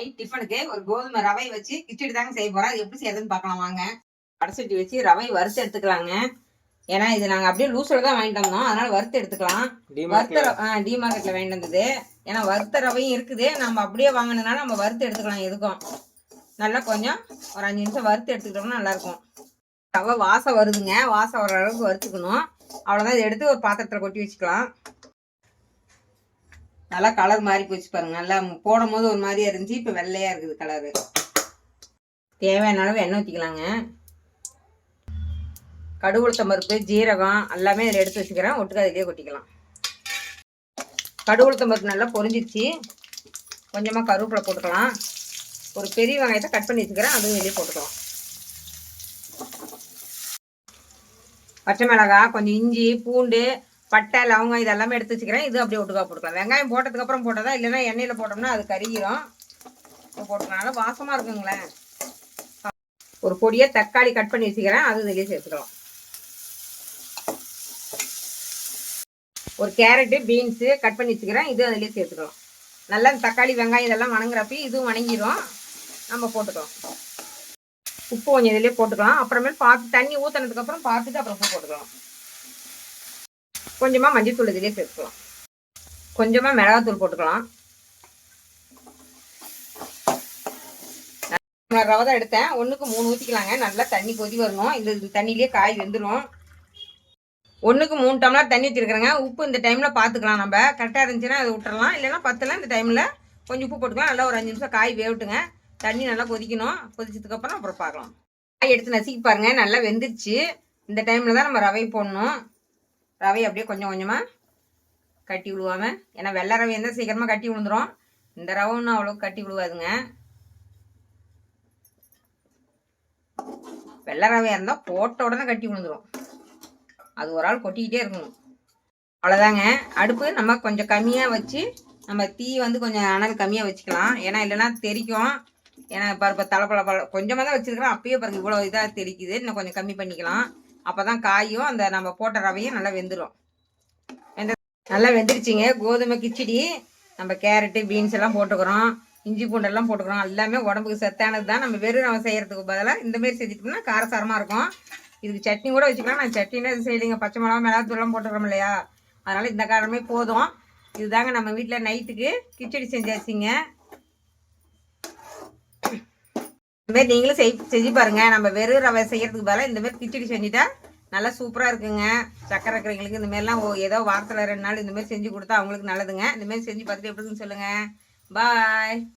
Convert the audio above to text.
Night டிஃபனுக்கு ஒரு கோதுமை ரவை வச்சு கிச்சடி தாங்க செய்ய போறோம். அது எப்படி செய்யறதுன்னு பார்க்கலாம் வாங்க. வடசட்டி வச்சு ரவை வறுத்து எடுத்துக்கலாங்க. ஏன்னா இது நாங்கள் அப்படியே லூஸில் தான் வாங்கிட்டு வந்தோம், அதனால வறுத்து எடுத்துக்கலாம். டிமார்க்கெட்டில் வாங்கிட்டு வந்தது. ஏன்னா வறுத்த ரவையும் இருக்குது, நம்ம அப்படியே வாங்கினதுனால நம்ம வறுத்து எடுத்துக்கலாம். எதுக்கும் நல்லா கொஞ்சம் ஒரு 5 நிமிஷம் வறுத்து எடுத்துக்கிட்டோம்னா நல்லாயிருக்கும். ரவை வாசம் வருதுங்க, வாசம் வர அளவுக்கு வறுத்துக்கணும். அவ்வளோதான். இதை எடுத்து ஒரு பாத்திரத்தில் கொட்டி வச்சுக்கலாம். நல்லா கலர் மாறி போச்சு பாருங்க. நல்லா போடும் போது ஒரு மாதிரியா இருந்துச்சு, இப்போ வெள்ளையா இருக்குது கலரு. தேவையான அளவு எண்ணெய் ஊற்றிக்கலாங்க. கடுகு உளுத்தம் பருப்பு, ஜீரகம் எல்லாமே இதில் எடுத்து வச்சுக்கிறேன். ஒட்டுக்க அதிலே கொட்டிக்கலாம். கடுகு உளுத்தம் பருப்பு நல்லா பொரிஞ்சிச்சு. கொஞ்சமாக கருவேப்பிலை போட்டுக்கலாம். ஒரு பெரிய வெங்காயத்தை கட் பண்ணி வச்சுக்கிறேன், அதுவும் வெளியே போட்டுக்கலாம். பச்சை மிளகாய், கொஞ்சம் இஞ்சி, பூண்டு, பட்டை, லவங்கம் இதெல்லாமே எடுத்து வச்சுக்கிறேன். இது அப்படியே ஒட்டுக்கா போட்டுக்கலாம். வெங்காயம் போட்டதுக்கப்புறம் போட்டதா, இல்லைன்னா எண்ணெயில் போட்டோம்னா அது கருகிரும். போட்டுக்கனால வாசமாக இருக்குங்களேன். ஒரு பொடியை தக்காளி கட் பண்ணி வச்சுக்கிறேன், அது இதிலே சேர்த்துக்கலாம். ஒரு கேரட்டு, பீன்ஸு கட் பண்ணி வச்சுக்கிறேன், இது அதிலே சேர்த்துக்கலாம். நல்லா தக்காளி வெங்காயம் இதெல்லாம் வணங்குறப்ப இதுவும் வணங்கிடும், நம்ம போட்டுக்கலாம். உப்பு கொஞ்சம் இதிலே போட்டுக்கலாம். அப்புறமேல் பார்த்து தண்ணி ஊற்றினதுக்கப்புறம் பார்த்துட்டு அப்புறம் உப்பு போட்டுக்கலாம். கொஞ்சமாக மஞ்சள்தூள் இதிலே சேர்த்துக்கலாம். கொஞ்சமாக மிளகாத்தூள் போட்டுக்கலாம். ரவை தான் எடுத்தேன், 1க்கு 3 ஊற்றிக்கலாங்க. நல்லா தண்ணி கொதி வரணும். இந்த தண்ணியிலே காய் வெந்துடும். 1க்கு 3 டம்ளர் தண்ணி ஊற்றிருக்கிறேங்க. உப்பு இந்த டைமில் பார்த்துக்கலாம். நம்ம கரெக்டாக இருந்துச்சுன்னா அதை விட்டுறலாம், இல்லைன்னா பத்தலாம். இந்த டைமில் கொஞ்சம் உப்பு போட்டுக்கலாம். நல்லா ஒரு 5 நிமிஷம் காய் வேவிட்டுங்க. தண்ணி நல்லா கொதிக்கணும். கொதிச்சதுக்கப்புறம் அப்புறம் பார்க்கலாம். காய் எடுத்து நசுக்கி பாருங்கள், நல்லா வெந்துருச்சு. இந்த டைமில் தான் நம்ம ரவை போடணும். ரவை அப்படியே கொஞ்சம் கொஞ்சமாக கட்டி விழுவாமல், ஏன்னா வெள்ளை ரவை இருந்தால் சீக்கிரமாக கட்டி விழுந்துடும். இந்த ரவை ஒன்றும் அவ்வளோக்கு கட்டி விழுவாதுங்க. வெள்ளை ரவையாக இருந்தால் போட்ட உடனே கட்டி விழுந்துடும். அது ஒரு ஆள் கொட்டிக்கிட்டே இருக்கணும். அவ்வளோதாங்க. அடுப்பு நம்ம கொஞ்சம் கம்மியாக வச்சு, நம்ம தீ வந்து கொஞ்சம் அனல் கம்மியாக வச்சுக்கலாம். ஏன்னா இல்லைன்னா தெரிக்கும். ஏன்னா இப்போ தலைப்பழ கொஞ்சமாக தான் வச்சுருக்கிறேன், அப்பயே பாருங்கள் இவ்வளோ இதாக தெரிக்குது. இன்னும் கொஞ்சம் கம்மி பண்ணிக்கலாம். அப்போ தான் காயும் அந்த நம்ம போட்ட ரவையும் நல்லா வெந்துடும். நல்லா வெந்துருச்சுங்க. கோதுமை கிச்சடி. நம்ம கேரட்டு, பீன்ஸ் எல்லாம் போட்டுக்கிறோம், இஞ்சி பூண்டெல்லாம் போட்டுக்கிறோம். எல்லாமே உடம்புக்கு சத்தானது தான். நம்ம வெறும் ரவை செய்கிறதுக்கு பதிலாக இந்தமாரி செஞ்சுட்டோம்னா காரசாரமாக இருக்கும். இதுக்கு சட்னி கூட வச்சுக்கலாம். நான் சட்னினா இது செய்யலைங்க, பச்சை மிளகா மிளகாத்தூள்லாம் போட்டுக்கிறோம் இல்லையா, அதனால் இந்த காரமே போதும். இதுதாங்க நம்ம வீட்டில் நைட்டுக்கு கிச்சடி செஞ்சாச்சுங்க. இந்தமாரி நீங்களும் செஞ்சு பாருங்கள். நம்ம வெறும் ரவை செய்கிறதுக்கு பதிலாக இந்தமாரி கிச்சடி செஞ்சுட்டா நல்லா சூப்பராக இருக்குங்க. சக்கரை இருக்கிறவங்களுக்கு இந்தமாரிலாம் ஏதோ வாரத்தில் 2 நாள் இந்தமாரி செஞ்சு கொடுத்தா அவங்களுக்கு நல்லதுங்க. இந்தமாரி செஞ்சு பார்த்துட்டு எப்படின்னு சொல்லுங்கள். பாய்.